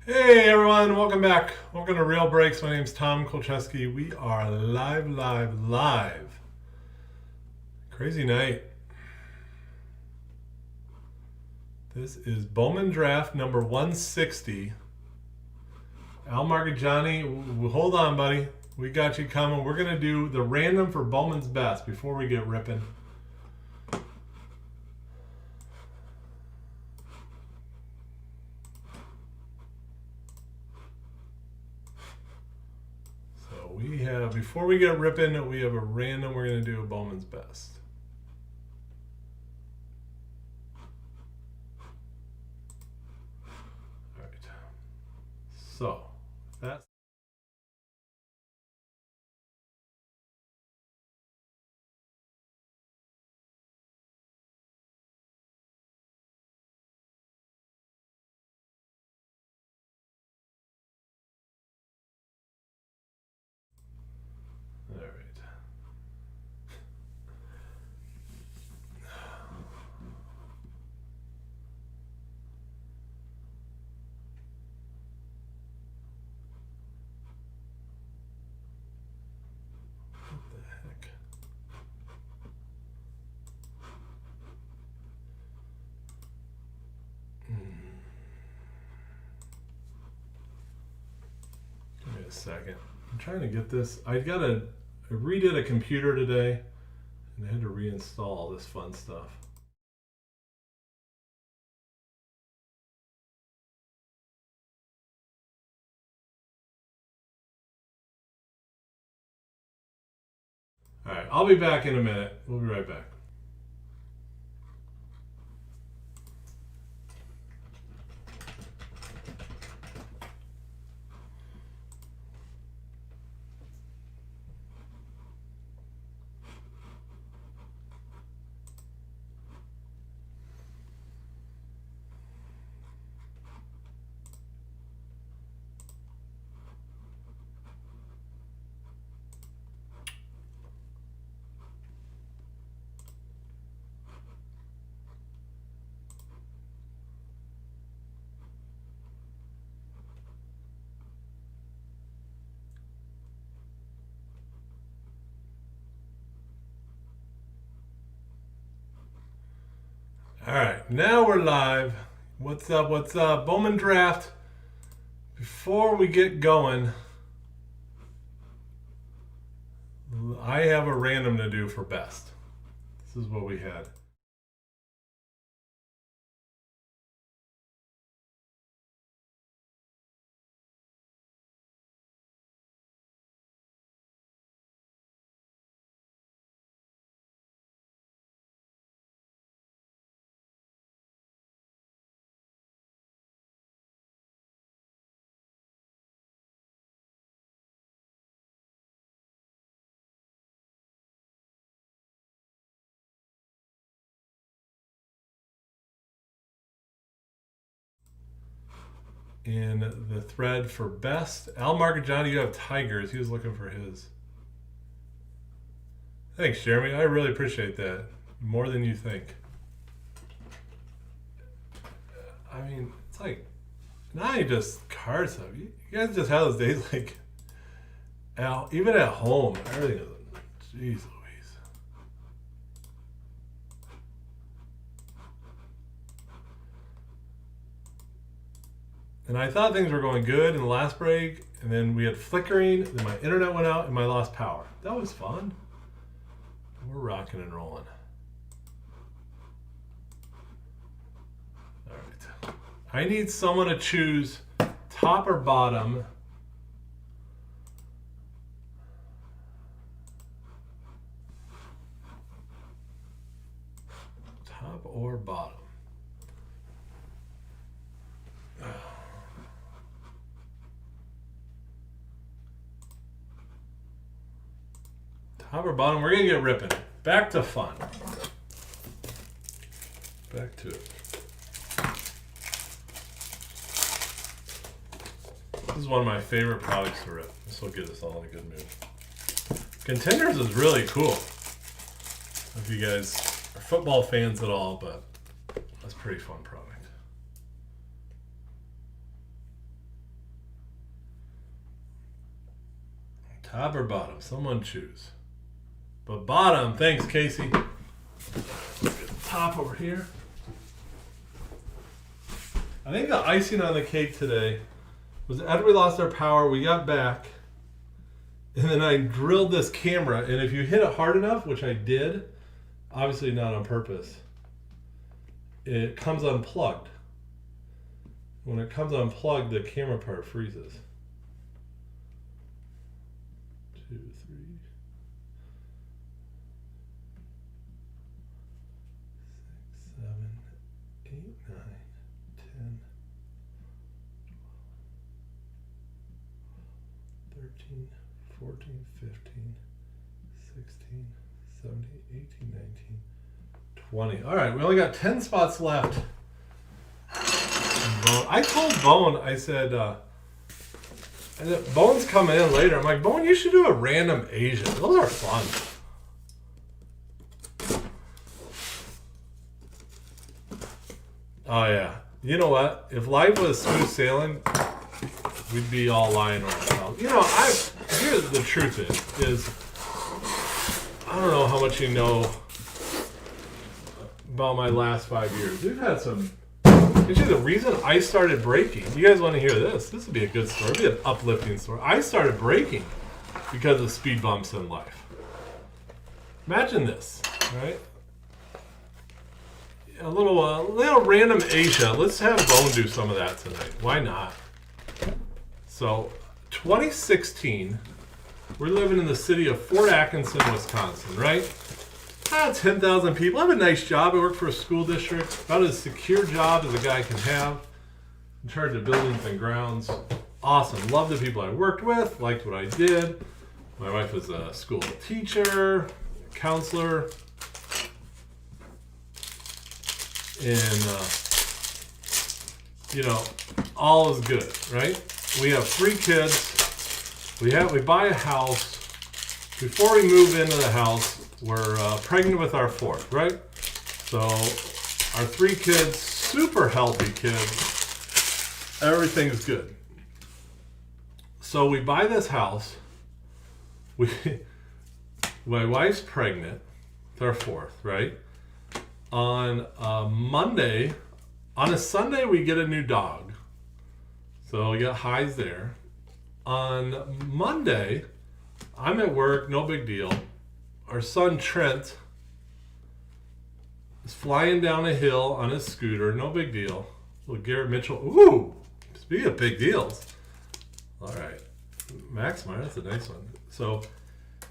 Hey everyone, welcome back. Welcome to Real Breaks. My name's Tom Kolcheski. We are live. Crazy night. This is Bowman draft number 160. Al Margagiani, hold on, buddy. We got you coming. We're going to do the random for Bowman's best before we get ripping. Before we get ripping, we have a random. We're going to do a Bowman's best. All right. So, that's. All right. What the heck? Give me a second. I'm trying to get this. I redid a computer today and I had to reinstall all this fun stuff. All right, I'll be back in a minute. We'll be right back. All right, now we're live. What's up? What's up? Bowman draft. Before we get going, I have a random to do for best. This is what we had. In the thread for best, Al Margagiani, you have Tigers. He was looking for his. Thanks, Jeremy. I really appreciate that. More than you think. I mean, it's like, not just card stuff. You guys just have those days like, even at home, everything is, jeez Louise. And I thought things were going good in the last break, and then we had flickering, then my internet went out, and I lost power. That was fun. We're rocking and rolling. All right. I need someone to choose top or bottom. Top or bottom. Top or bottom, we're gonna get ripping. Back to fun. Back to it. This is one of my favorite products to rip. This will get us all in a good mood. Contenders is really cool. If you guys are football fans at all, but that's a pretty fun product. Top or bottom? Someone choose. But bottom, thanks, Casey. Top over here. I think the icing on the cake today was after we lost our power, we got back, and then I drilled this camera, and if you hit it hard enough, which I did, obviously not on purpose, it comes unplugged. When it comes unplugged, the camera part freezes. 2, 3. 6, 7, 8, 9, 10, 13, 14, 15, 16, 17, 18, 19, 20. All right, we only got 10 spots left. I told Bone, I said, Bone's coming in later. I'm like, Bone, you should do a random Asian. Those are fun. Oh, yeah. You know what? If life was smooth sailing, we'd be all lying on ourselves. You know, here's the truth is I don't know how much you know about my last 5 years. We've had some... Actually, the reason I started breaking, you guys want to hear this? This would be a good story. It would be an uplifting story. I started breaking because of speed bumps in life. Imagine this, right? A little random Asia. Let's have Bone do some of that tonight. Why not? So, 2016, we're living in the city of Fort Atkinson, Wisconsin, right? 10,000 people. I have a nice job. I work for a school district. About as secure job as a guy can have. In charge of buildings and grounds. Awesome. Love the people I worked with. Liked what I did. My wife was a school teacher, counselor. And, all is good, right? We have 3 kids. We buy a house. Before we move into the house, we're pregnant with our 4th, right? So our 3 kids, super healthy kids. Everything's good. So we buy this house. My wife's pregnant with our 4th, right? On a Sunday, we get a new dog. So we got highs there. On Monday, I'm at work, no big deal. Our son Trent is flying down a hill on his scooter, no big deal. Little Garrett Mitchell, ooh, speaking of big deals. All right, Max Meyer, that's a nice one. So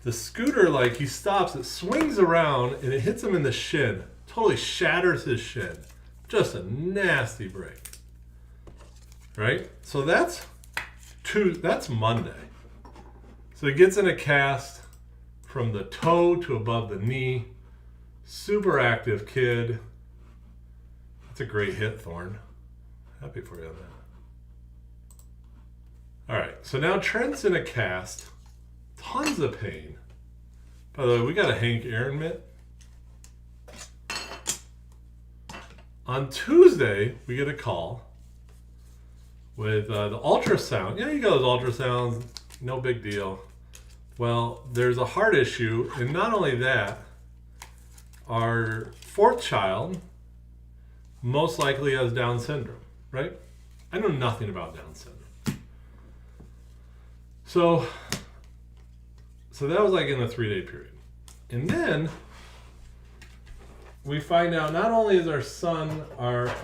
the scooter, he stops, it swings around, and it hits him in the shin. Totally shatters his shin. Just a nasty break. Right? So that's Monday. So he gets in a cast from the toe to above the knee. Super active kid. That's a great hit, Thorne. Happy for you on that. All right, so now Trent's in a cast. Tons of pain. By the way, we got a Hank Aaron mitt. On Tuesday, we get a call with the ultrasound. Yeah, you got those ultrasounds, no big deal. Well, there's a heart issue, and not only that, our 4th child most likely has Down syndrome, right? I know nothing about Down syndrome. So that was in a 3-day period. And then we find out not only is our son,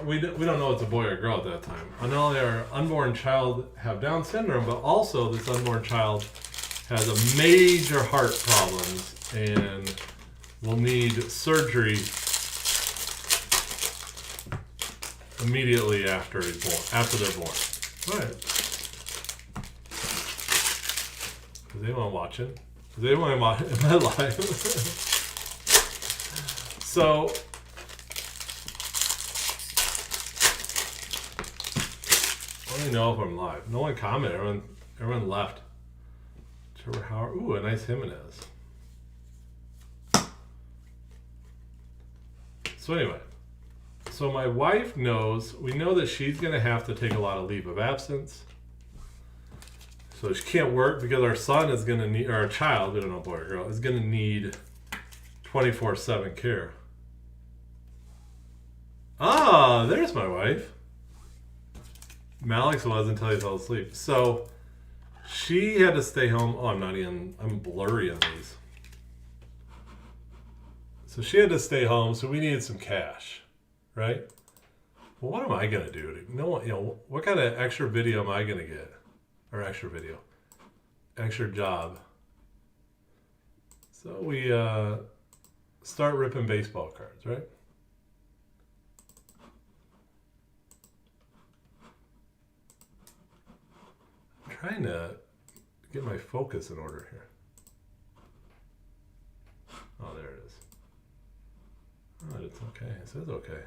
we don't know it's a boy or a girl at that time. Not only our unborn child have Down syndrome, but also this unborn child has a major heart problems and will need surgery immediately after they're born. All right. Is anyone watching? Is anyone watching? Am I live? So, I don't even know if I'm live. No one commented. Everyone left. Trevor Howard. Ooh, a nice Jimenez. So anyway, my wife knows. We know that she's going to have to take a lot of leave of absence. So she can't work because our son is going to need, or our child, we don't know, boy or girl, is going to need 24/7 care. Ah, there's my wife. Malik's was until he fell asleep. So she had to stay home. Oh, I'm blurry on these. So she had to stay home, so we needed some cash, right? Well, what am I going to do? What kind of extra video am I going to get? Or extra job. So we start ripping baseball cards, right? I'm trying to get my focus in order here. Oh, there it is. Oh, it's okay. It says okay.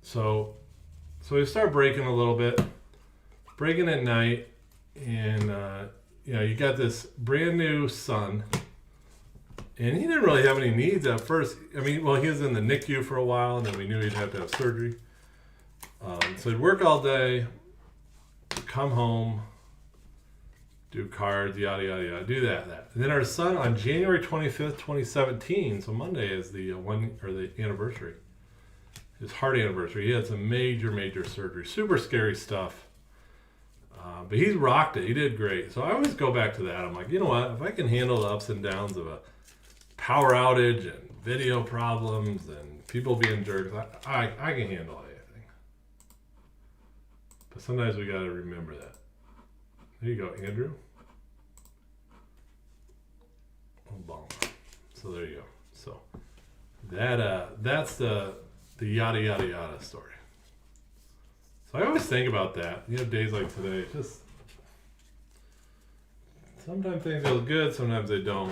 So we start breaking a little bit, breaking at night, and you got this brand new son, and he didn't really have any needs at first. I mean, well, he was in the NICU for a while, and then we knew he'd have to have surgery. So he'd work all day, come home, do cards, yada yada yada, do that. And then our son on January 25th, 2017, so Monday is the the anniversary. His heart anniversary. He had some major surgery. Super scary stuff. But he's rocked it. He did great. So I always go back to that. I'm like, you know what? If I can handle the ups and downs of a power outage and video problems and people being jerks, I can handle anything. But sometimes we got to remember that. There you go, Andrew. Obama. So there you go. So that's the yada yada yada story. So I always think about that. You have days like today, just sometimes things go good, sometimes they don't.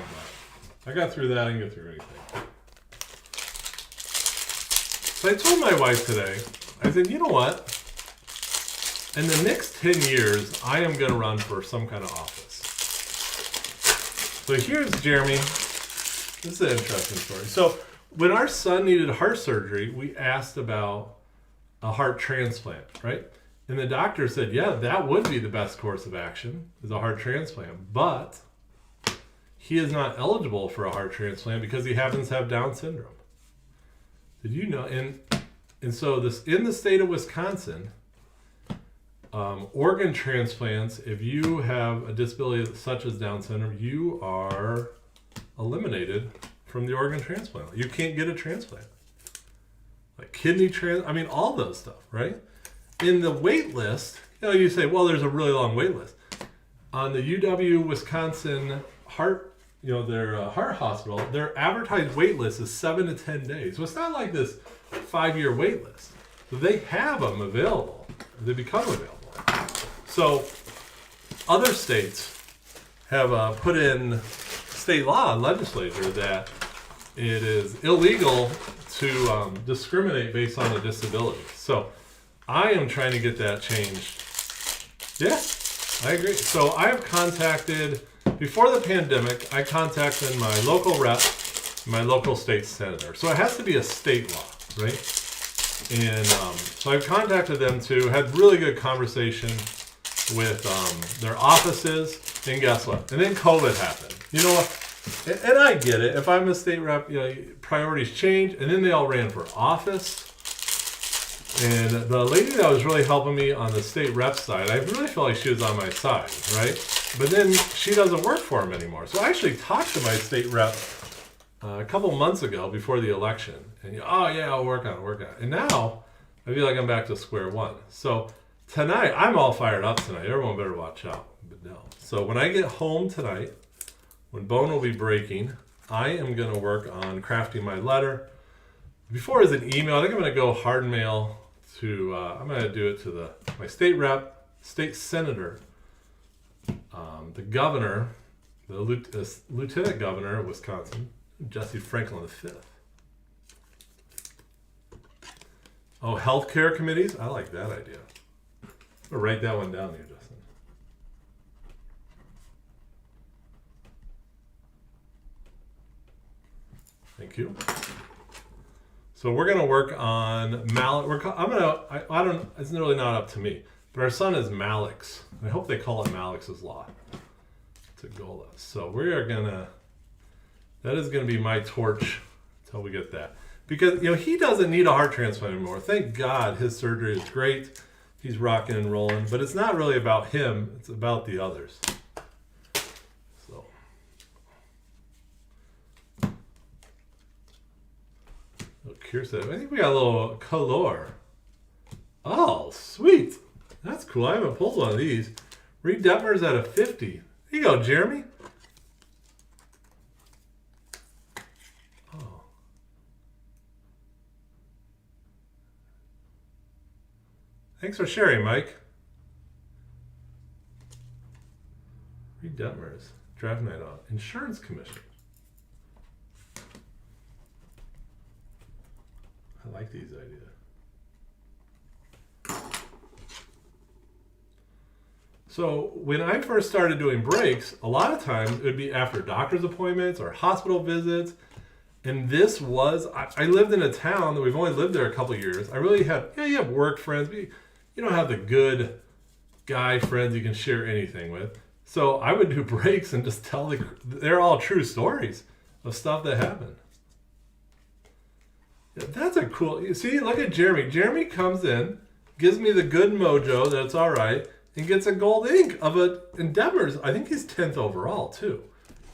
But I got through that. I can get through anything. So I told my wife today, I said, you know what? In the next 10 years, I am going to run for some kind of office. So here's Jeremy. This is an interesting story. So when our son needed heart surgery, we asked about a heart transplant, right? And the doctor said, yeah, that would be the best course of action, is a heart transplant. But he is not eligible for a heart transplant because he happens to have Down syndrome. Did you know? And so this in the state of Wisconsin, organ transplants, if you have a disability such as Down syndrome, you are eliminated from the organ transplant. You can't get a transplant. Like kidney all those stuff, right? In the wait list, you say, well, there's a really long wait list. On the UW Wisconsin heart, their heart hospital, their advertised wait list is 7 to 10 days. So it's not like this 5-year wait list. So they have them available. They become available. So other states have put in state law and legislature that it is illegal to discriminate based on a disability. So I am trying to get that changed. Yeah, I agree. So I have contacted, before the pandemic, I contacted my local rep, my local state senator. So it has to be a state law, right? And so I've contacted them too, had really good conversation with their offices, and guess what? And then COVID happened. You know what? And I get it. If I'm a state rep, priorities change, and then they all ran for office. And the lady that was really helping me on the state rep side, I really felt like she was on my side, right? But then she doesn't work for him anymore. So I actually talked to my state rep a couple months ago before the election. And I'll work on it. And now I feel like I'm back to square one. So tonight, I'm all fired up tonight. Everyone better watch out. But no. So when I get home tonight, when Bowman will be breaking, I am going to work on crafting my letter. Before is an email. I think I'm going to go hard mail to, I'm going to do it to my state rep, state senator, the governor, the lieutenant governor of Wisconsin, Jesse Franklin V. Oh, healthcare committees? I like that idea. I'm going to write that one down here, Justin. Thank you. So we're gonna work on Malik. I don't. It's really not up to me. But our son is Malik's. I hope they call it Malik's Law. To Gola. So we are gonna. That is gonna be my torch until we get that. Because he doesn't need a heart transplant anymore. Thank God his surgery is great. He's rocking and rolling. But it's not really about him. It's about the others. So. Here's I think we got a little color. Oh, sweet. That's cool. I haven't pulled one of these. Reed Detmer's at a 50. Here you go, Jeremy. Oh. Thanks for sharing, Mike. Reed Detmer's draft night on insurance commission. I like these ideas. So when I first started doing breaks, a lot of times it would be after doctor's appointments or hospital visits. And this was, I lived in a town that we've only lived there a couple of years. I really had, you have work friends, but you don't have the good guy friends you can share anything with. So I would do breaks and just tell they're all true stories of stuff that happened. Yeah, that's a cool, you see, look at Jeremy. Jeremy comes in, gives me the good mojo that it's all right, and gets a gold ink of in Detmer's. I think he's 10th overall, too.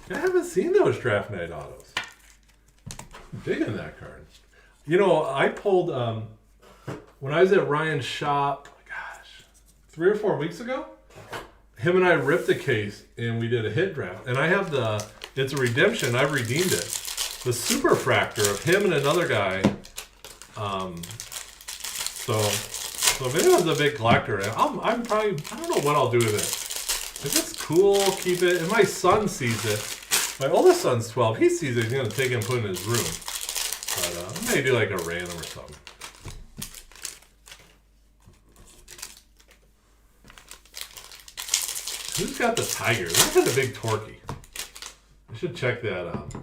I haven't seen those draft night autos. I'm digging that card. I pulled, when I was at Ryan's shop, 3 or 4 weeks ago, him and I ripped the case, and we did a hit draft. And I have it's a redemption. I've redeemed it. The super fractor of him and another guy. So if anyone's a big collector, I'm probably, I don't know what I'll do with it. If it's cool, keep it. And my son sees it. My oldest son's 12. He sees it. He's going to take it and put it in his room. But maybe like a random or something. Who's got the tiger? Look at the big Torquay. I should check that out.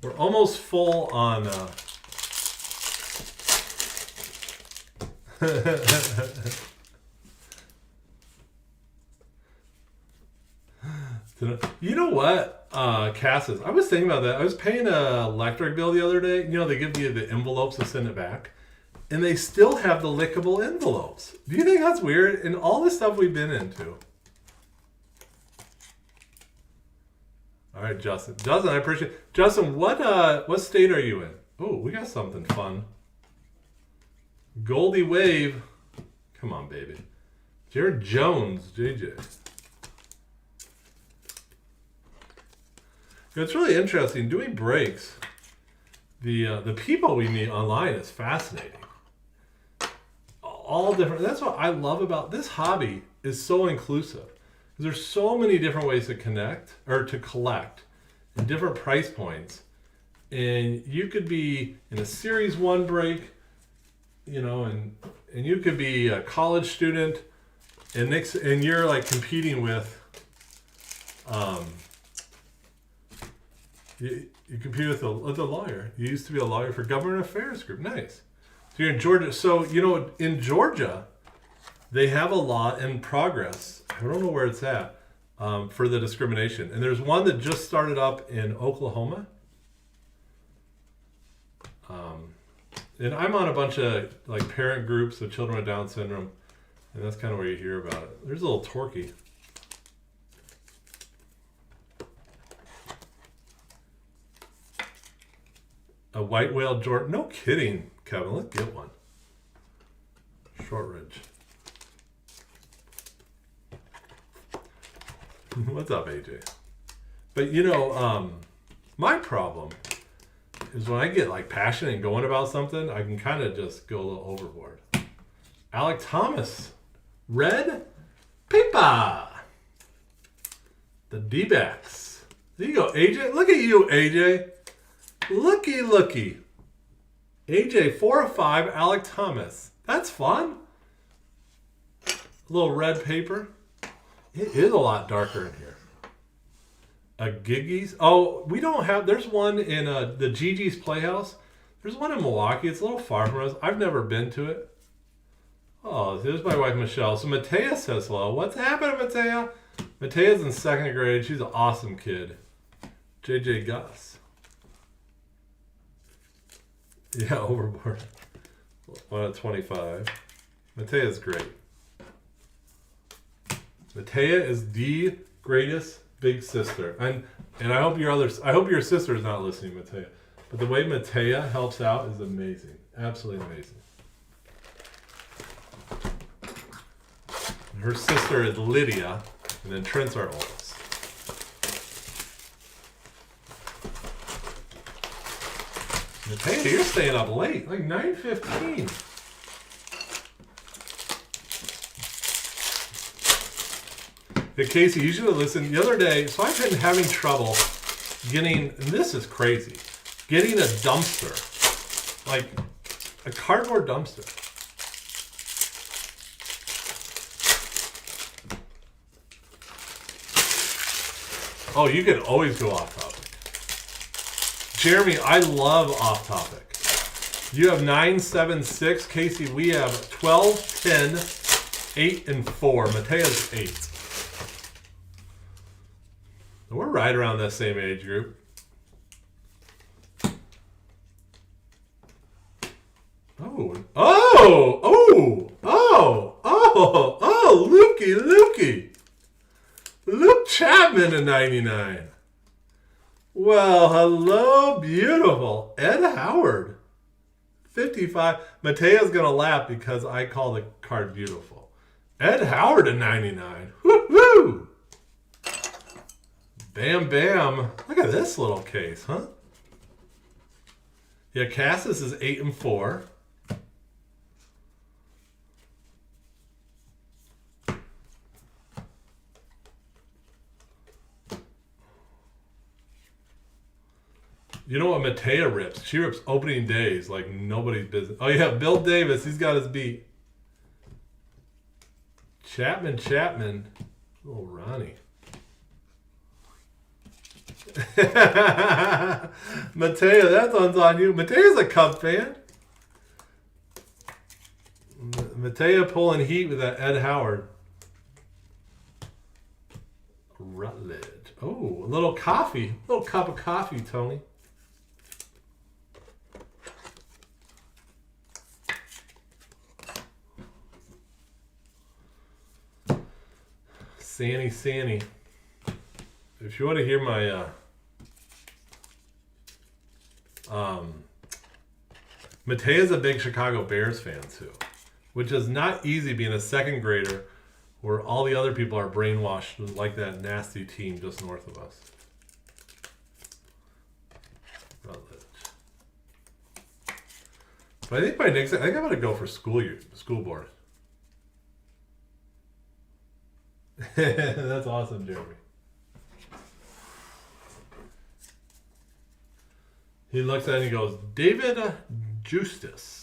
We're almost full on. You know what, Cassis? I was thinking about that. I was paying an electric bill the other day. They give you the envelopes to send it back, and they still have the lickable envelopes. Do you think that's weird? And all the stuff we've been into. All right, Justin. I appreciate it. Justin, what state are you in? Oh, we got something fun. Goldie Wave. Come on, baby. Jared Jones, JJ. It's really interesting. Doing breaks, the people we meet online is fascinating. All different. That's what I love about this hobby. Is so inclusive. There's so many different ways to connect or to collect and different price points. And you could be in a Series 1 break, and you could be a college student and you're like competing with, you compete with a lawyer. You used to be a lawyer for Government Affairs Group. Nice. So you're in Georgia. So, in Georgia, they have a law in progress. I don't know where it's at for the discrimination. And there's one that just started up in Oklahoma. And I'm on a bunch of like parent groups of children with Down syndrome. And that's kind of where you hear about it. There's a little Torquay. A white whale Jordan. No kidding, Kevin. Let's get one. Shortridge. What's up, AJ? But my problem is when I get like passionate and going about something, I can kind of just go a little overboard. Alec Thomas, red paper. The D-backs. There you go, AJ. Look at you, AJ. Looky. AJ, 4 of 5, Alec Thomas. That's fun. A little red paper. It is a lot darker in here. A Giggy's. Oh, we don't have... There's one in the Gigi's Playhouse. There's one in Milwaukee. It's a little far from us. I've never been to it. Oh, there's my wife, Michelle. So Matea says hello. What's happening, Matea? Matea's in 2nd grade. She's an awesome kid. JJ Gus. Yeah, overboard. 1 of 25. Matea's great. Matea is the greatest big sister. And I hope your sister is not listening, Matea. But the way Matea helps out is amazing. Absolutely amazing. Her sister is Lydia, and then Trent's our oldest. Matea, you're staying up late, like 9:15. Hey, Casey, you should have listened the other day. So I've been having trouble getting, and this is crazy, getting a dumpster, like a cardboard dumpster. Oh, you can always go off topic. Jeremy, I love off topic. You have 9, 7, 6. Casey, we have 12, 10, 8, and 4. Matea's 8. We're right around that same age group. Lukey. Luke Chapman in 99. Well, hello, beautiful. Ed Howard, 55. Matea's going to laugh because I call the card beautiful. Ed Howard in 99. Woo-hoo! Bam, bam. Look at this little case, huh? Yeah, Cassis is 8 and 4. You know what Matea rips? She rips opening days like nobody's business. Oh, yeah, Bill Davis. He's got his beat. Chapman. Little Ronnie. Matea, that one's on you. Matea's a Cub fan. Matea pulling heat with that Ed Howard. Rutledge. Oh, a little coffee. A little cup of coffee, Tony. Sanny. If you want to hear my Matea's a big Chicago Bears fan too, which is not easy being a 2nd grader where all the other people are brainwashed like that nasty team just north of us. Rutledge. But I think I'm going to go for school board. That's awesome, Jeremy. He looks at it and he goes, David Justice.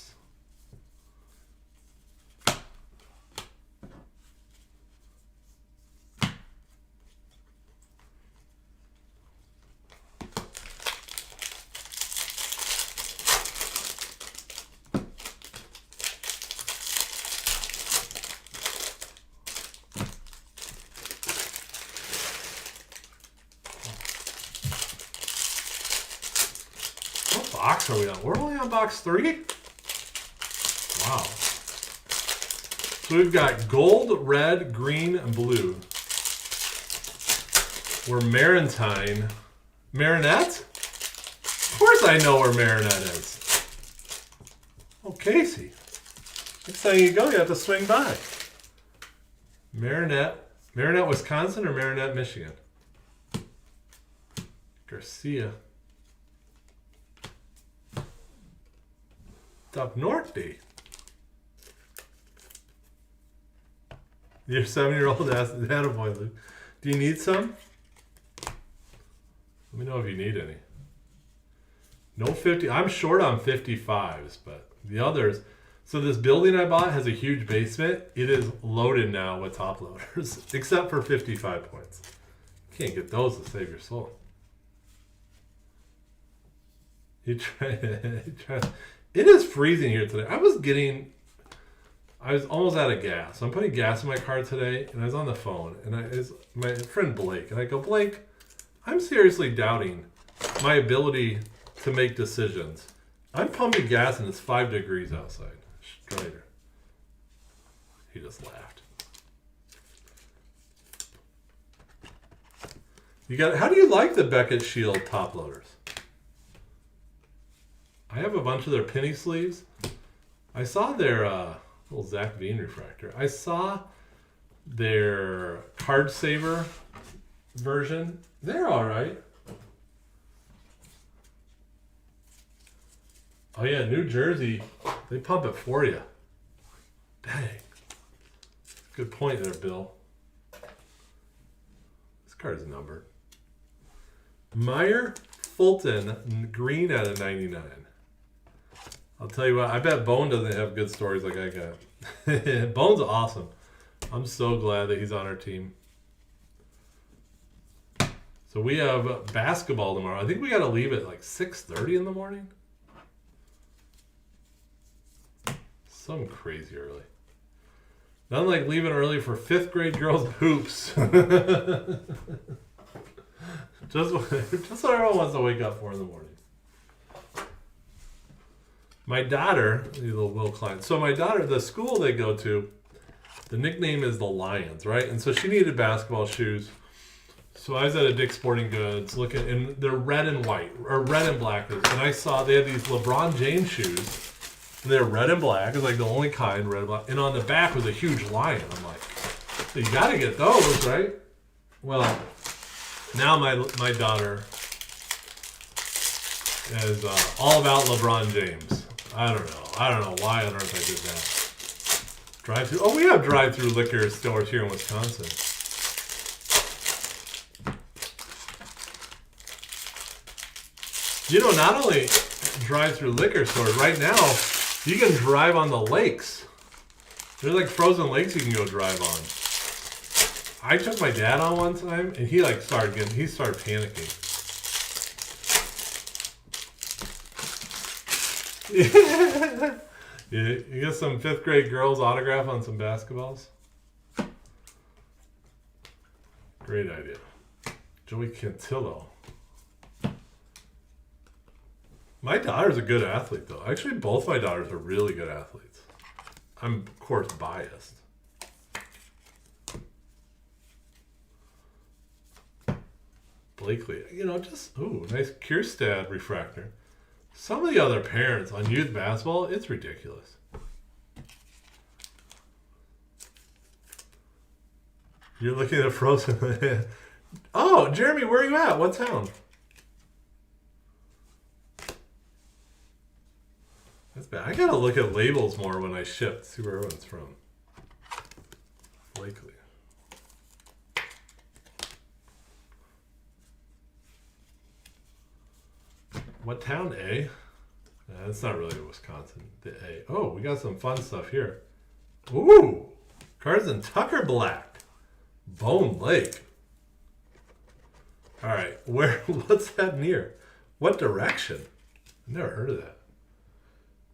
Box are we on? We're only on box 3? Wow. So we've got gold, red, green, and blue. We're Marinette? Of course I know where Marinette is. Oh, Casey. Next time you go, you have to swing by. Marinette, Wisconsin or Marinette, Michigan? Garcia. It's up north, B. Your 7-year-old asked, attaboy, Luke. Do you need some? Let me know if you need any. No 50. I'm short on 55s, but the others. So this building I bought has a huge basement. It is loaded now with top loaders, except for 55 points. Can't get those to save your soul. It is freezing here today. I was almost out of gas. I'm putting gas in my car today, and I was on the phone, and it's my friend Blake, and I go, Blake, I'm seriously doubting my ability to make decisions. I'm pumping gas, and it's 5 degrees outside. Strider. He just laughed. How do you like the Beckett Shield top loaders? I have a bunch of their penny sleeves. I saw their little Zach Veen refractor. I saw their Card Saver version. They're all right. Oh yeah, New Jersey, they pump it for you. Dang. Good point there, Bill. This card is numbered. Meyer Fulton, green out of 99. I'll tell you what, I bet Bone doesn't have good stories like I got. Bone's awesome. I'm so glad that he's on our team. So we have basketball tomorrow. I think we got to leave at like 6:30 in the morning. Some crazy early. Nothing like leaving early for 5th grade girls hoops. just what everyone wants to wake up for in the morning. My daughter, the little Will Klein. So my daughter, the school they go to, the nickname is the Lions, right? And so she needed basketball shoes. So I was at a Dick's Sporting Goods looking, and they're red and white, or red and black. And I saw they had these LeBron James shoes. And they're red and black. It's like the only kind, red and black. And on the back was a huge lion. I'm like, you got to get those, right? Well, now my daughter is all about LeBron James. I don't know why on earth I did that. Drive-through. Oh, we have drive-through liquor stores here in Wisconsin. You know, not only drive-through liquor stores, right now, you can drive on the lakes. There's like frozen lakes you can go drive on. I took my dad on one time, and he started panicking. You get some 5th grade girls autograph on some basketballs. Great idea. Joey Cantillo. My daughter's a good athlete, though. Actually, both my daughters are really good athletes. I'm, of course, biased. Blakely, nice Kierstad refractor. Some of the other parents on youth basketball, it's ridiculous. You're looking at Frozen. Oh, Jeremy, where are you at? What town? That's bad. I gotta look at labels more when I ship, see where everyone's from. Blakely. What town, A? That's not really Wisconsin. The A. Oh, we got some fun stuff here. Ooh! Carson Tucker Black. Bone Lake. Alright, what's that near? What direction? I've never heard of that.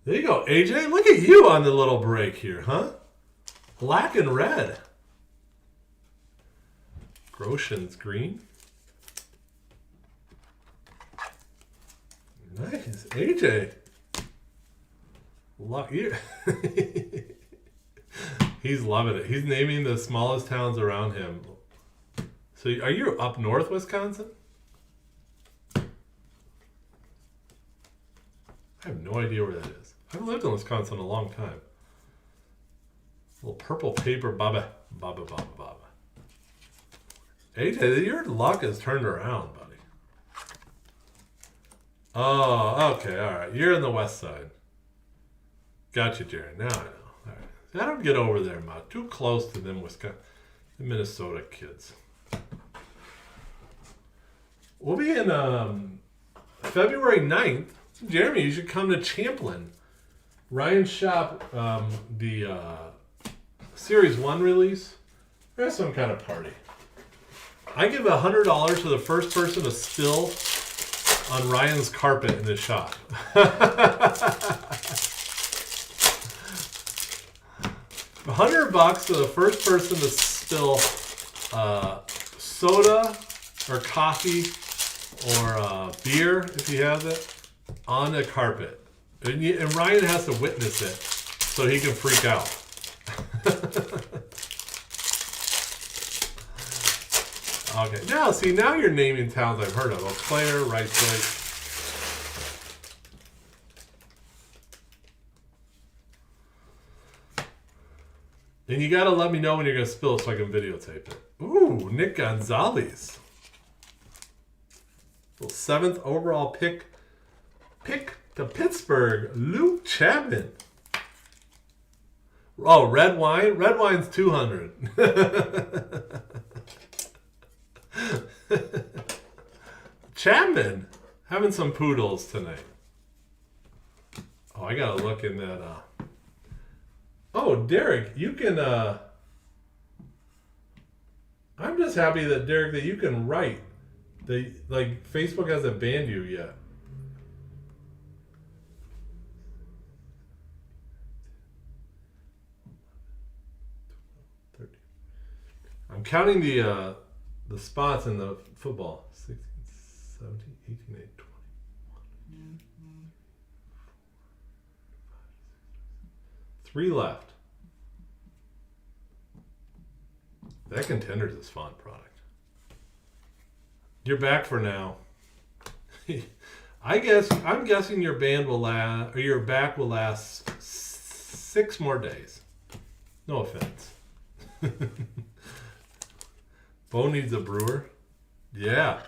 There you go, AJ. Look at you on the little break here, huh? Black and red. Groshen's green. Nice. AJ. He's loving it. He's naming the smallest towns around him. So are you up north, Wisconsin? I have no idea where that is. I've lived in Wisconsin a long time. Little purple paper baba. AJ, your luck has turned around, buddy. Oh, okay, all right. You're in the west side. Gotcha, Jared. Now I know. All right. I don't get over there much. Too close to them, the Minnesota kids. We'll be in February 9th. Jeremy, you should come to Champlin. Ryan's shop, the Series 1 release. There's some kind of party. I give $100 to the first person to spill on Ryan's carpet in his shop. $100 to the first person to spill soda or coffee or beer, if he has it, on the carpet. And Ryan has to witness it so he can freak out. Okay, now you're naming towns I've heard of. Eau Claire, Rice Lake. And you gotta let me know when you're gonna spill so I can videotape it. Ooh, Nick Gonzalez. Well, 7th overall pick to Pittsburgh, Luke Chapman. Oh, red wine? Red wine's 200. Chapman, having some poodles tonight. Oh, I gotta look in that. Oh, Derek, you can. I'm just happy that Derek that you can write. Facebook hasn't banned you yet. I'm counting the spots in the football. 16, 17, 18, 18, 20. 3 left. That Contenders is fun product. You're back for now. I'm guessing your band will last, or your back will last 6 more days. No offense. Bo needs a brewer. Yeah.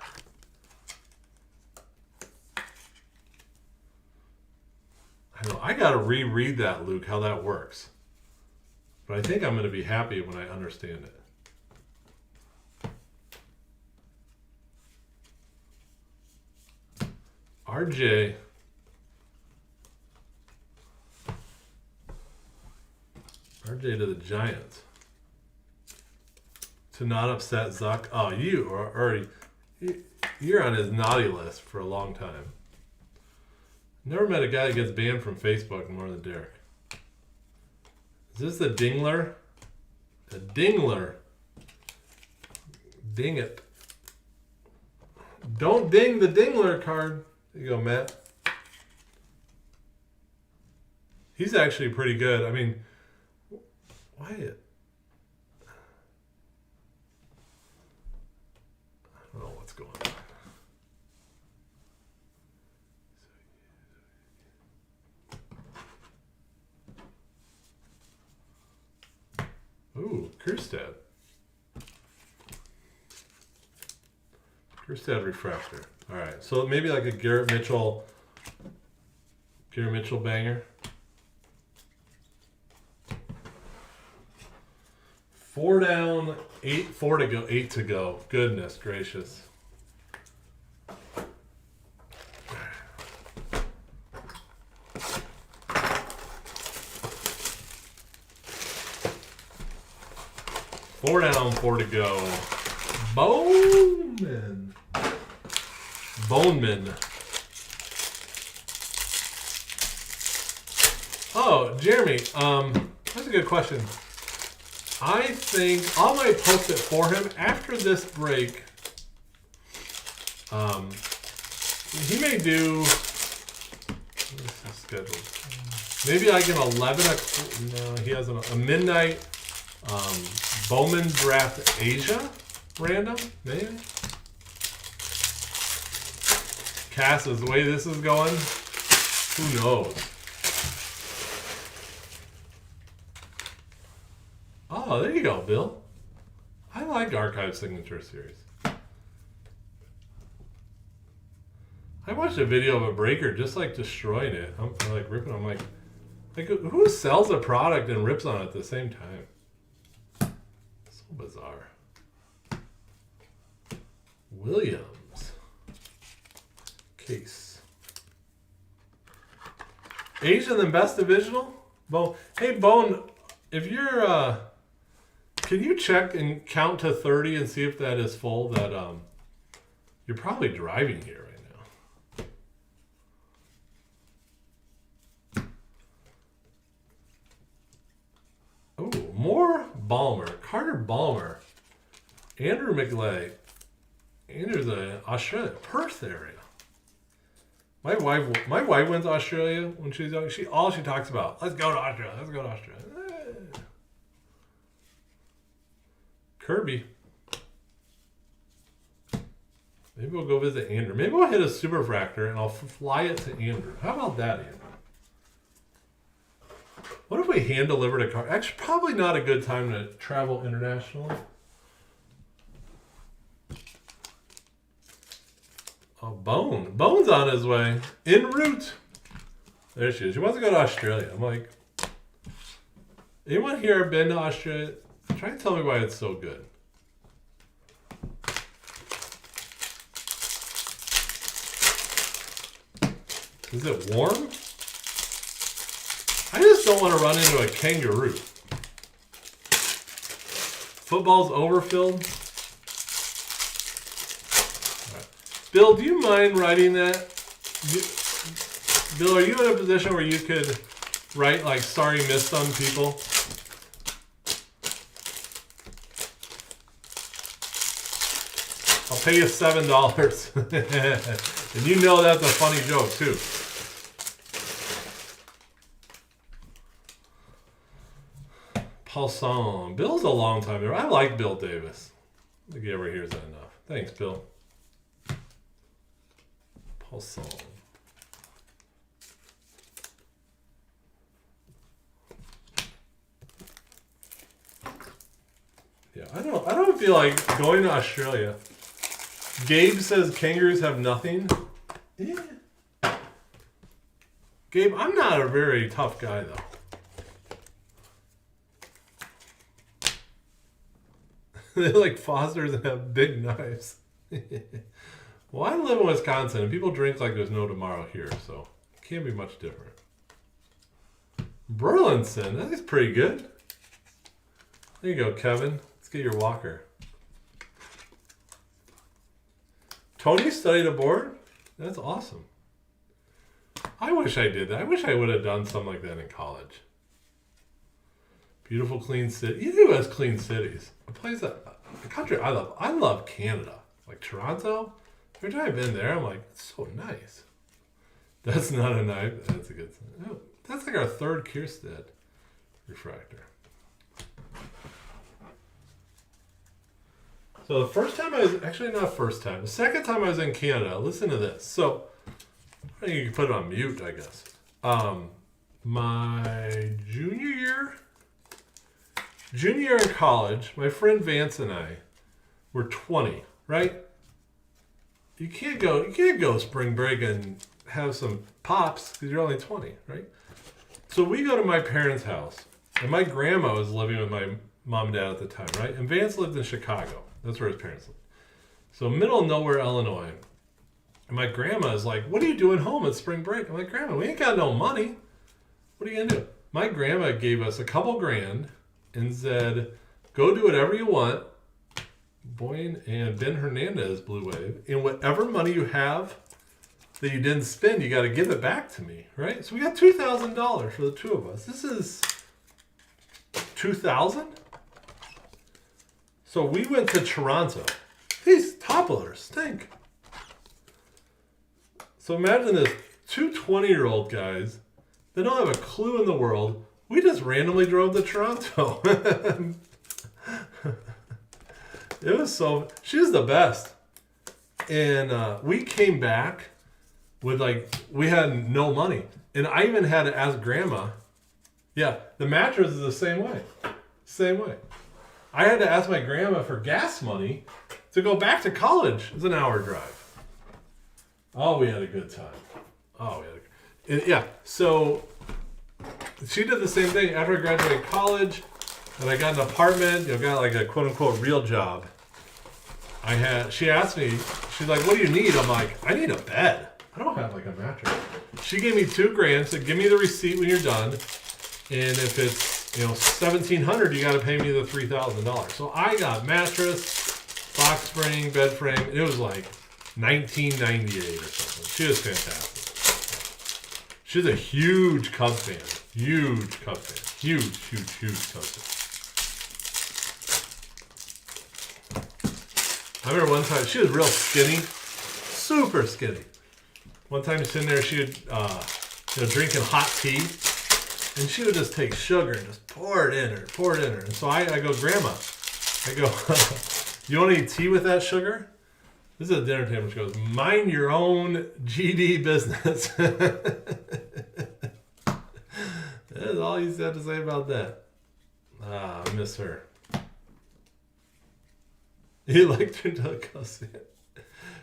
I know. I gotta reread that, Luke, how that works. But I think I'm gonna be happy when I understand it. RJ. RJ to the Giants. To not upset Zuck. Oh, you are already... You're on his naughty list for a long time. Never met a guy that gets banned from Facebook more than Derek. Is this the Dingler? A Dingler. Ding it. Don't ding the Dingler card. There you go, Matt. He's actually pretty good. I mean, Wyatt. I don't know what's going on. Ooh, Kerstad. Kerstad refractor. All right, so maybe like a Garrett Mitchell banger. 4 down, 8 to go. Goodness gracious. Four down, 4 to go. Bowman. Oh, Jeremy, that's a good question. I think I might post it for him after this break. He may do. What's his schedule? Maybe like an 11 o'clock. No, he has a midnight Bowman Draft Asia random. Maybe. Cass, the way this is going, who knows? Oh, there you go, Bill. I like Archive Signature Series. I watched a video of a breaker just like destroying it. I'm like ripping. I'm like, who sells a product and rips on it at the same time? So bizarre. Williams. case. Asian then best divisional? Hey, Bone, if you're, can you check and count to 30 and see if that is full? That you're probably driving here right now. Oh, more Balmer. Carter Balmer. Andrew McLay. Andrew's in Australia, Perth area. My wife went to Australia when she was young. All she talks about, let's go to Australia. Let's go to Australia. Kirby. Maybe we'll go visit Andrew. Maybe we'll hit a superfractor and I'll fly it to Andrew. How about that, Andrew? What if we hand delivered a car? Actually, probably not a good time to travel internationally. Oh, Bone's on his way. En route. There she is. She wants to go to Australia. I'm like, anyone here been to Australia? Try and tell me why it's so good. Is it warm? I just don't want to run into a kangaroo. Football's overfilled. Bill, do you mind writing that? Bill, are you in a position where you could write like sorry missed on people? I'll pay you $7. And you know that's a funny joke too. Paulson. Bill's a long time there. I like Bill Davis. I think he ever hears that enough. Thanks, Bill. Paulson. Yeah, I don't feel like going to Australia. Gabe says kangaroos have nothing. Yeah. Gabe, I'm not a very tough guy though. They're like Fosters and have big knives. Well, I live in Wisconsin and people drink like there's no tomorrow here, so it can't be much different. Burlinson, that is pretty good. There you go, Kevin. Let's get your walker. Tony studied aboard? That's awesome. I wish I did that. I wish I would have done something like that in college. Beautiful, clean city. Either has clean cities. A place that, a country I love. I love Canada. Like Toronto. Every time I've been there, I'm like, it's so nice. That's not a knife. That's a good thing. Oh, that's like our third Kierstead refractor. So the first time I was, actually not first time, the second time I was in Canada, listen to this. So, I think you can put it on mute, I guess. My junior year in college, my friend Vance and I were 20, right? You can't go spring break and have some pops because you're only 20, right? So we go to my parents' house, and my grandma was living with my mom and dad at the time, right? And Vance lived in Chicago. That's where his parents lived. So middle of nowhere, Illinois. And my grandma is like, what are you doing home at spring break? I'm like, Grandma, we ain't got no money. What are you going to do? My grandma gave us a couple grand and said, go do whatever you want. Boyne and Ben Hernandez Blue Wave. And whatever money you have that you didn't spend, you got to give it back to me, right? So we got $2,000 for the two of us. This is $2,000? So we went to Toronto. These topplers stink. So imagine this, two 20-year-old guys, they don't have a clue in the world. We just randomly drove to Toronto. It was so, she was the best. And we came back with we had no money. And I even had to ask Grandma. Yeah, the mattress is the same way. Same way. I had to ask my grandma for gas money to go back to college. It's an hour drive. Oh, we had a good time. Oh, yeah. So she did the same thing after I graduated college, and I got an apartment. Got like a quote unquote real job. She asked me. She's like, "What do you need?" I'm like, "I need a bed. I don't have like a mattress. She gave me $2,000. Said, give me the receipt when you're done. And if it's, $1,700, you got to pay me the $3,000. So I got mattress, box spring, bed frame. And it was like $19.98 or something. She was fantastic. She's a huge Cubs fan. Huge Cubs fan. Huge Cubs fan. I remember one time, she was real skinny. Super skinny. One time sitting there, she would, drinking hot tea. And she would just take sugar and just pour it in her. And so I go, Grandma, you want to eat tea with that sugar? This is a dinner table. She goes, mind your own GD business. That's all you had to say about that. I miss her. You liked her delicacy.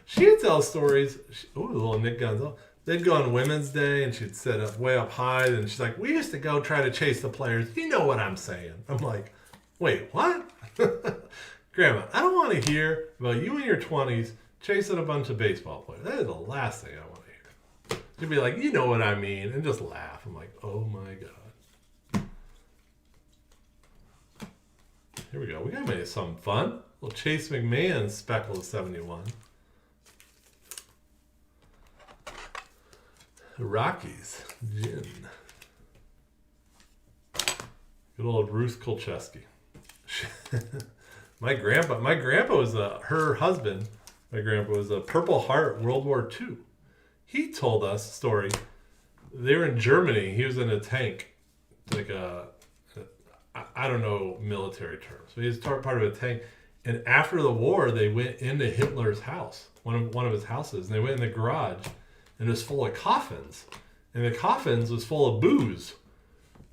She'd tell stories. Ooh, little Nick Gonzalez. They'd go on Women's Day, and she'd sit up way up high, and she's like, we used to go try to chase the players. You know what I'm saying. I'm like, wait, what? Grandma, I don't want to hear about you in your 20s chasing a bunch of baseball players. That is the last thing I want to hear. She'd be like, you know what I mean, and just laugh. I'm like, oh my God. Here we go. We got maybe something fun. A little Chase McMahon Speckle 71. Rockies gin. Good old Ruth Kolcheski. My grandpa was her husband. My grandpa was a Purple Heart World War II. He told us a story. They were in Germany. He was in a tank, like I don't know military terms. So he was part of a tank. And after the war, they went into Hitler's house, one of his houses, and they went in the garage. And it was full of coffins. And the coffins was full of booze.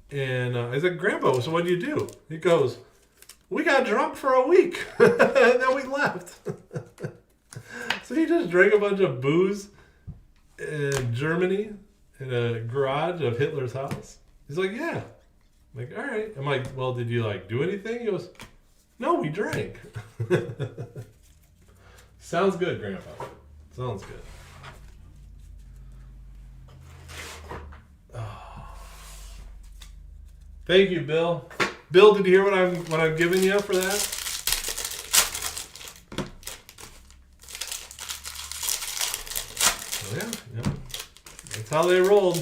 And I said, Grandpa, so what do you do? He goes, we got drunk for a week. And then we left. So he just drank a bunch of booze in Germany in a garage of Hitler's house. He's like, yeah. I'm like, all right. I'm like, well, did you do anything? He goes, no, we drank. Sounds good, Grandpa. Sounds good. Thank you, Bill. Bill, did you hear what I'm giving you for that? Oh, yeah. That's how they rolled.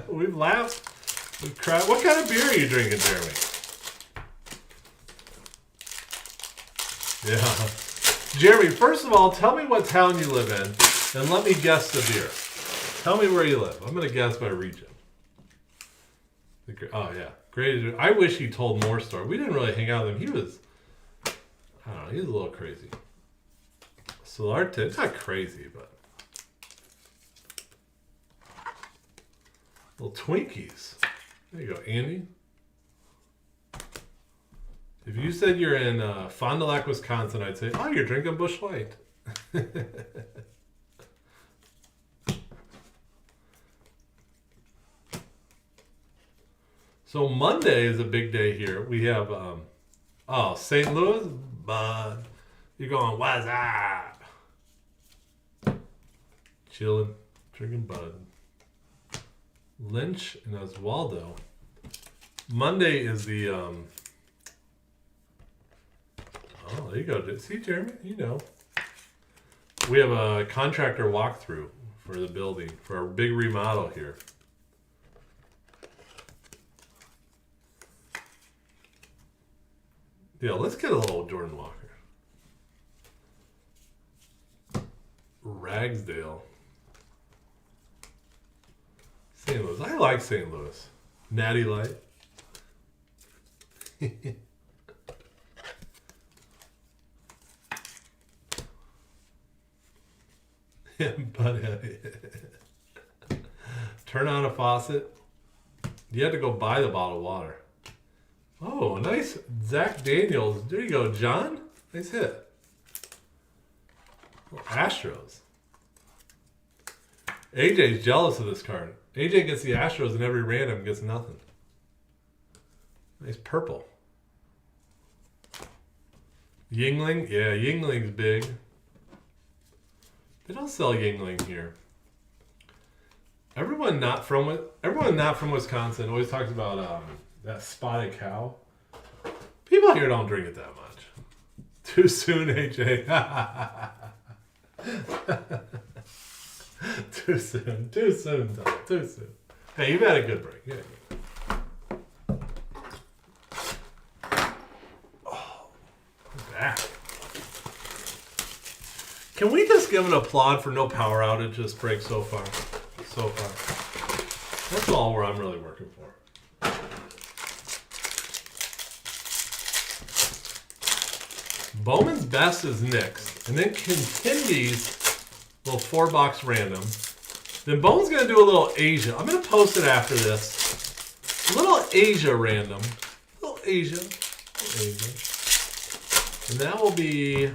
We've laughed. We've cried. What kind of beer are you drinking, Jeremy? Yeah. Jeremy, first of all, tell me what town you live in, and let me guess the beer. Tell me where you live. I'm going to guess by region. Oh, yeah. Great. I wish he told more stories. We didn't really hang out with him. He was a little crazy. Solarte, it's not crazy, but... Little Twinkies. There you go, Andy. If you said you're in Fond du Lac, Wisconsin, I'd say, oh, you're drinking Busch Light. So Monday is a big day here. We have, St. Louis, Bud. You're going, what's up? Chilling, drinking Bud. Lynch and Oswaldo. Monday is the, oh, there you go. See, Jeremy, you know. We have a contractor walkthrough for the building, for our big remodel here. Yeah, let's get a little Jordan Walker. Ragsdale. St. Louis. I like St. Louis. Natty Light. But turn on a faucet. You have to go buy the bottled water. Oh, nice. Zach Daniels. There you go, John. Nice hit. Astros. AJ's jealous of this card. AJ gets the Astros and every random gets nothing. Nice purple. Yingling? Yeah, Yingling's big. They don't sell Yingling here. Everyone not from Wisconsin always talks about that spotted cow. People here don't drink it that much. Too soon, AJ. Too soon. Too soon, Tom. Too soon. Hey, you've had a good break. Yeah. Oh, back. Can we just give an applaud for no power outage this break so far? So far. That's all where I'm really working for. Bowman's best is Nick's. And then Kintindy's little 4-box random. Then Bowman's going to do a little Asia. I'm going to post it after this. A little Asia random. A little Asia. And that will be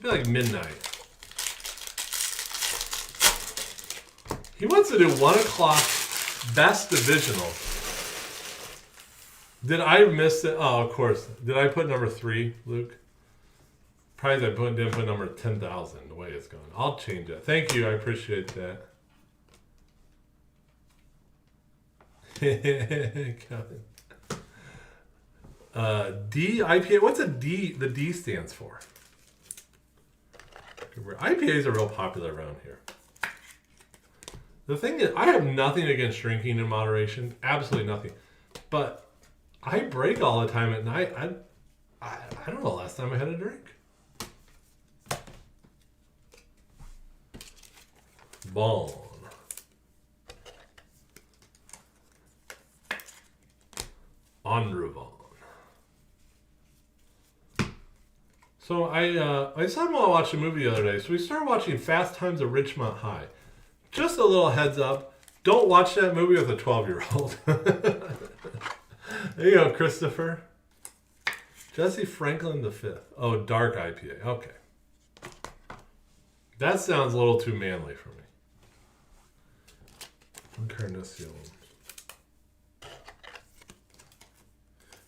like midnight. He wants to do 1 o'clock best divisional. Did I miss it? Oh, of course. Did I put number 3, Luke? Probably I didn't put number 10,000 the way it's going. I'll change it. Thank you. I appreciate that. D IPA. What's a D? The D stands for. IPAs are real popular around here. The thing is, I have nothing against drinking in moderation. Absolutely nothing. But I break all the time at night. I don't know the last time I had a drink. Bone. Andruvon. So I said I want to watch a movie the other day. So we started watching Fast Times at Ridgemont High. Just a little heads up. Don't watch that movie with a 12-year-old. There you go, Christopher. Jesse Franklin V. Oh, dark IPA. Okay. That sounds a little too manly for me. Encarnacion.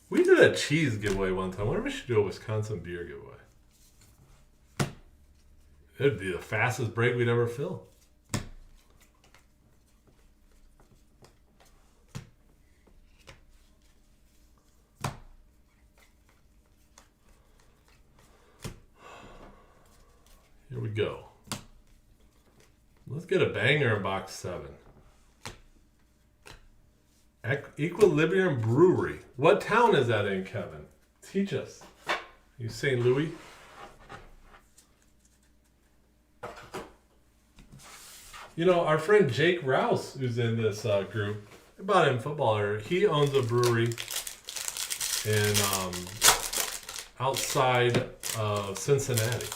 We did a cheese giveaway one time. I wonder if we should do a Wisconsin beer giveaway. It'd be the fastest break we'd ever fill. Here we go. Let's get a banger in box 7. Equilibrium Brewery. What town is that in, Kevin? Teach us. You St. Louis? You know, our friend Jake Rouse, who's in this group, about him footballer, he owns a brewery in outside of Cincinnati.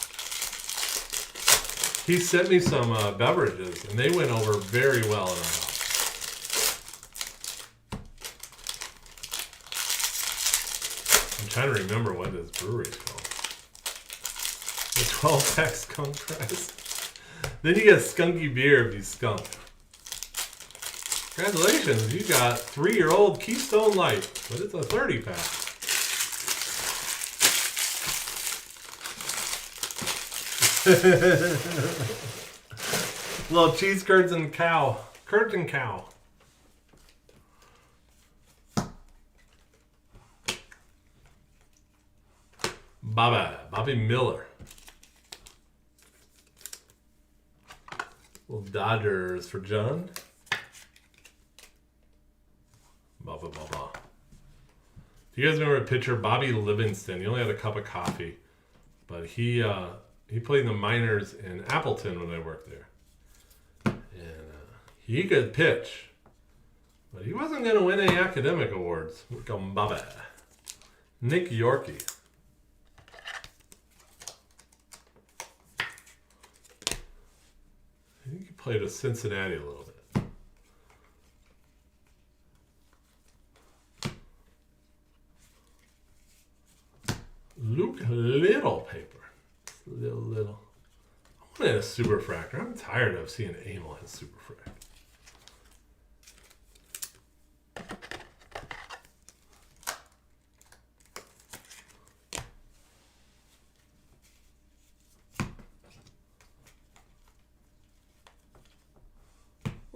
He sent me some beverages, and they went over very well in our house. I'm trying to remember what this brewery is called. The 12-pack skunk fries. Then you get skunky beer if you skunk. Congratulations, you got 3-year-old Keystone Light, but it's a 30-pack. Little cheese curds and cow. Curds and cow. Bobby Miller. Little Dodgers for John. Baba. Do you guys remember a pitcher, Bobby Livingston? He only had a cup of coffee, but he played in the minors in Appleton when I worked there. And he could pitch, but he wasn't going to win any academic awards. Baba. Nick Yorkie. I think he played with Cincinnati a little bit. Luke Little paper. Little. I wanted a superfractor. I'm tired of seeing Amel has superfract.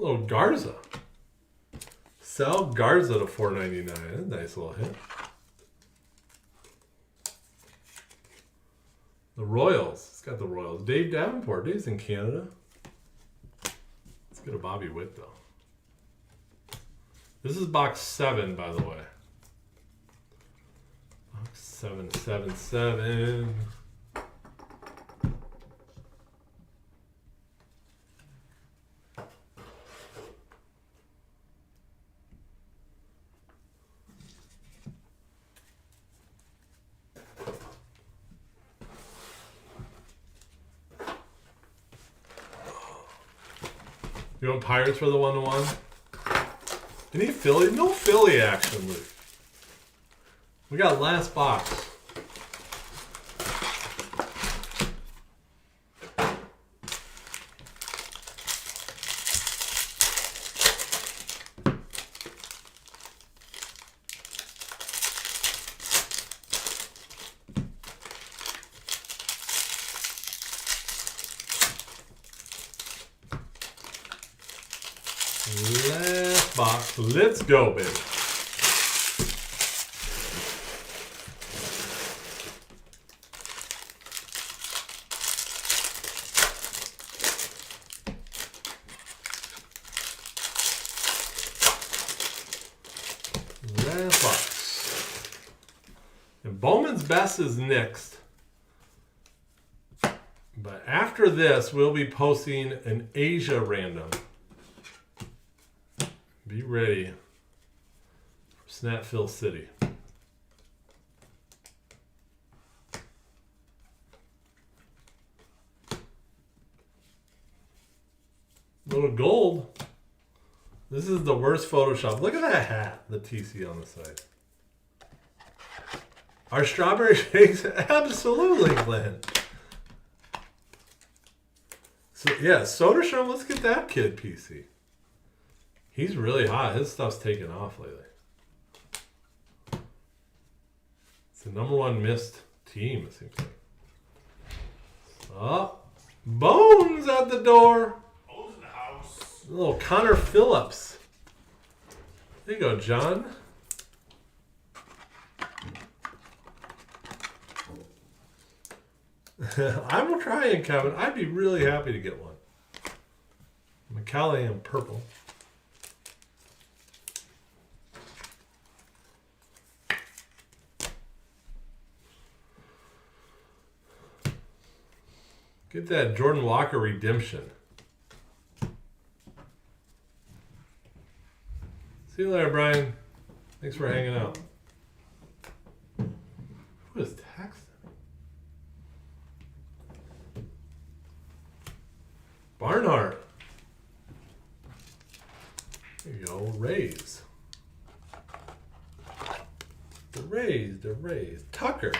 little Garza. Sal Garza to $4.99. Nice little hit. The Royals. It's got the Royals. Dave Davenport. Dave's in Canada. Let's get a Bobby Witt, though. This is box 7, by the way. Box 777. You want Pirates for the 1-1? Any Philly? No Philly action, Luke. We got last box. Last box. Let's go, baby. Last box. And Bowman's Best is next. But after this, we'll be posting an Asia random. Be ready for Snapville City. Little gold. This is the worst Photoshop. Look at that hat, the TC on the side. Our strawberry shakes? Absolutely, Glenn. So, yeah, Soderstrom, let's get that kid PC. He's really hot. His stuff's taken off lately. It's the #1 missed team, it seems like. Oh, Bones at the door. Bones in the house. A little Connor Phillips. There you go, John. I will try it, Kevin. I'd be really happy to get one. McCallum in purple. Get that Jordan Walker redemption. See you later, Brian. Thanks for hanging out. Who is texting? Barnhart. There you go. Rays. The Rays. Tucker.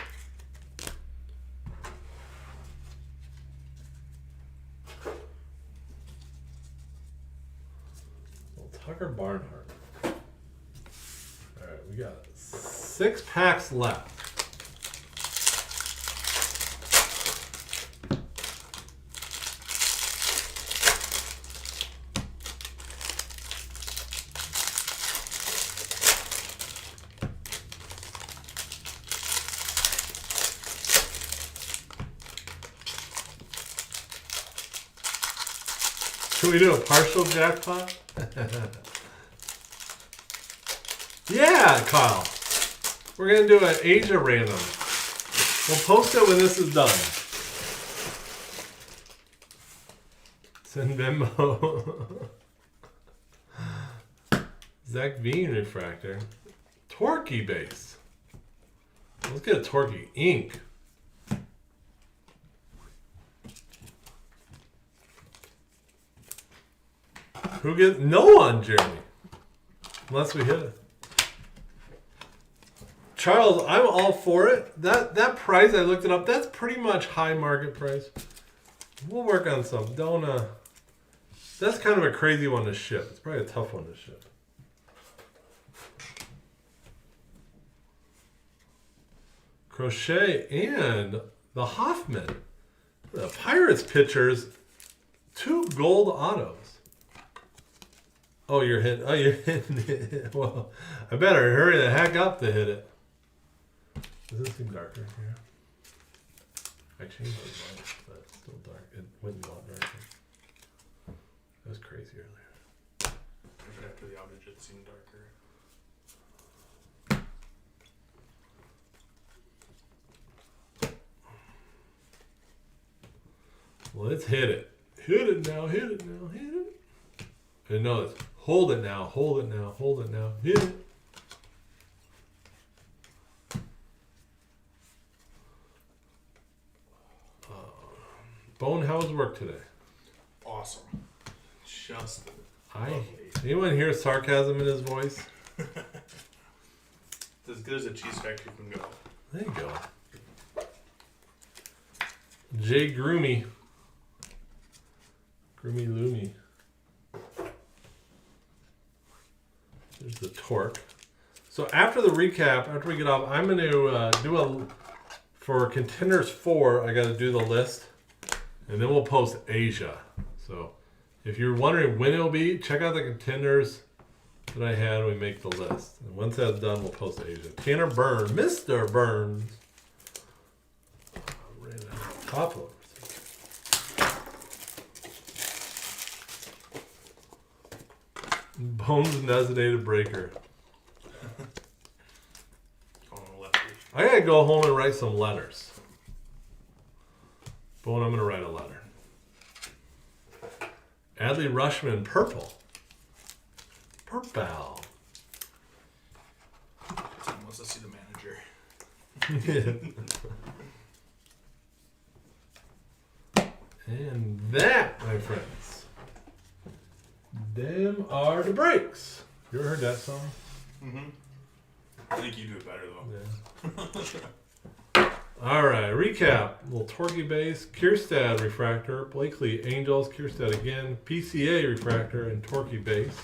Tucker Barnhart. All right, we got 6 packs left. Should we do a partial jackpot? Yeah, Kyle. We're going to do an Asia random. We'll post it when this is done. Send Bimbo. Zach Veen refractor. Torquey base. Let's get a Torquey ink. Who gets no one, Jeremy? Unless we hit it. Charles, I'm all for it. That price, I looked it up, that's pretty much high market price. We'll work on some. Don't that's kind of a crazy one to ship. It's probably a tough one to ship. Crochet and the Hoffman. The Pirates pitchers, 2 gold autos. Oh, you're hitting. Oh, you're hitting it. Well, I better hurry the heck up to hit it. Does this seem darker here? I changed the light, but it's still dark. It went a lot darker. That was crazy earlier. After the outage, it seemed darker. Well, let's hit it. Hit it now, hit it now, hit it. And no, it's hold it now, hold it now, hold it now, hit it. Bone, how was work today? Awesome. Just Anyone hear sarcasm in his voice? It's as good as a cheese factory can go. There you go. Jay Groomy. Groomy Loomy. There's the torque. So after the recap, after we get off, I'm going to do for Contenders 4, I got to do the list. And then we'll post Asia. So if you're wondering when it'll be, check out the contenders that I had when we make the list. And once that's done, we'll post Asia. Tanner Burns, Mr. Burns. Ran out of top loaders. Bones designated breaker. I gotta go home and write some letters. Bone, I'm gonna write a letter. Adley Rushman, purple. Purple. Someone wants to see the manager. And that, my friends, them are the breaks. You ever heard that song? Mm-hmm. I think you do it better though. Yeah. All right, recap. A little Torquey base, Kierstad refractor, Blakely Angels, Kierstad again, PCA refractor, and Torquey base.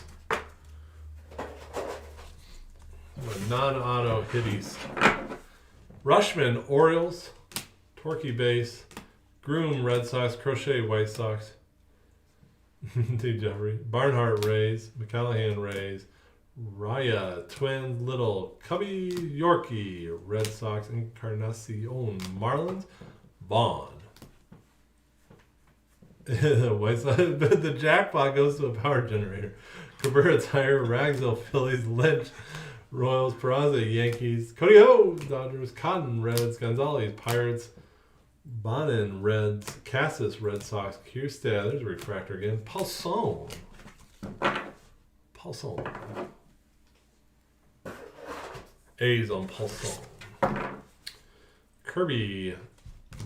Non-auto hitties. Rushman Orioles, Torquey base, Groom Red Sox, Crochet White Sox, T. Jeffrey, Barnhart Rays, McCallahan Rays, Raya Twins, Little Cubby Yorkie Red Sox, Encarnacion Marlins, Vaughn. White Sox, but the jackpot goes to a power generator. Cabrera Tire, Ragsville Phillies, Lynch Royals, Peraza Yankees, Cody Ho Dodgers, Cotton Reds, Gonzalez Pirates, Bonin Reds, Cassis Red Sox, Kierstad, there's a refractor again, Paulson. A's on Paulson. Kirby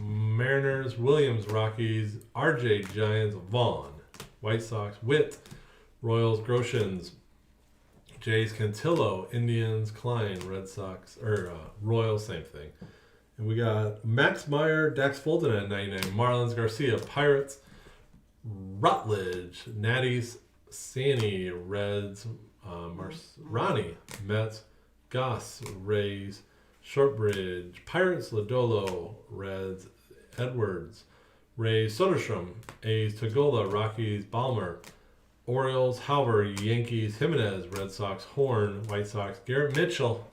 Mariners, Williams Rockies, RJ Giants, Vaughn White Sox, Witt Royals, Groshans, Jays, Cantillo, Indians, Klein Red Sox, Royals, same thing. And we got Max Meyer, Dax Fulton at 99, Marlins, Garcia, Pirates, Rutledge, Natties, Sanny, Reds, Ronnie, Mets, Goss, Rays, Shortbridge, Pirates, Lodolo, Reds, Edwards, Rays, Soderstrom, A's, Tagola, Rockies, Balmer, Orioles, Howard, Yankees, Jimenez, Red Sox, Horn, White Sox, Garrett Mitchell.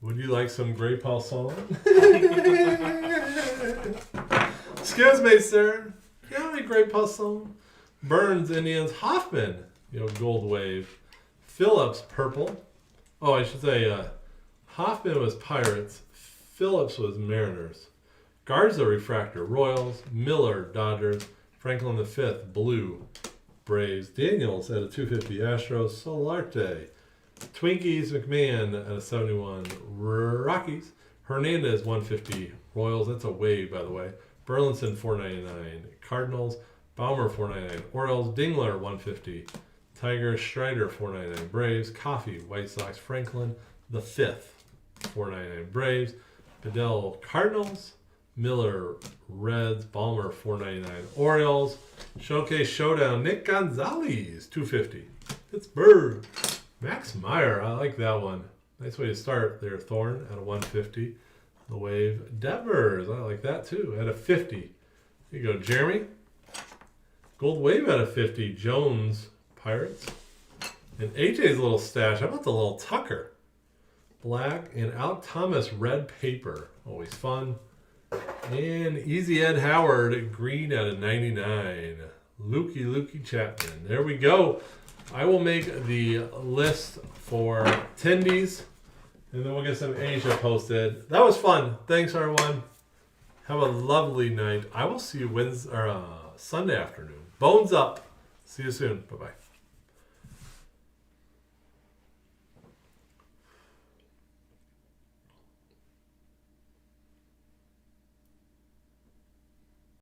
Would you like some Grey Paulson? Excuse me, sir. You have any Grey Paulson? Burns, Indians, Hoffman, Gold Wave. Phillips, purple. Oh, I should say Hoffman was Pirates. Phillips was Mariners. Garza, refractor, Royals. Miller, Dodgers. Franklin V, blue, Braves. Daniels at a 250, Astros. Solarte. Twinkies, McMahon at a 71, Rockies. Hernandez, 150, Royals. That's a wave, by the way. Burleson, 499. Cardinals. Baumer, 499. Orioles. Dingler, 150. Tigers. Strider, 499. Braves. Coffee, White Sox. Franklin, the 5th, 499. Braves. Bedell, Cardinals. Miller, Reds. Balmer, 499. Orioles. Showcase Showdown, Nick Gonzalez, 250. Pittsburgh. Max Meyer, I like that one. Nice way to start there. Thorne at a 150. The wave. Devers, I like that too, at a 50. Here you go, Jeremy. Gold Wave out of 50. Jones, Pirates. And AJ's little stash. How about the little Tucker? Black and Al Thomas, red paper. Always fun. And Easy Ed Howard, green out of 99. Lukey Chapman. There we go. I will make the list for Tindies, and then we'll get some Asia posted. That was fun. Thanks, everyone. Have a lovely night. I will see you Sunday afternoon. Bones up. See you soon. Bye-bye.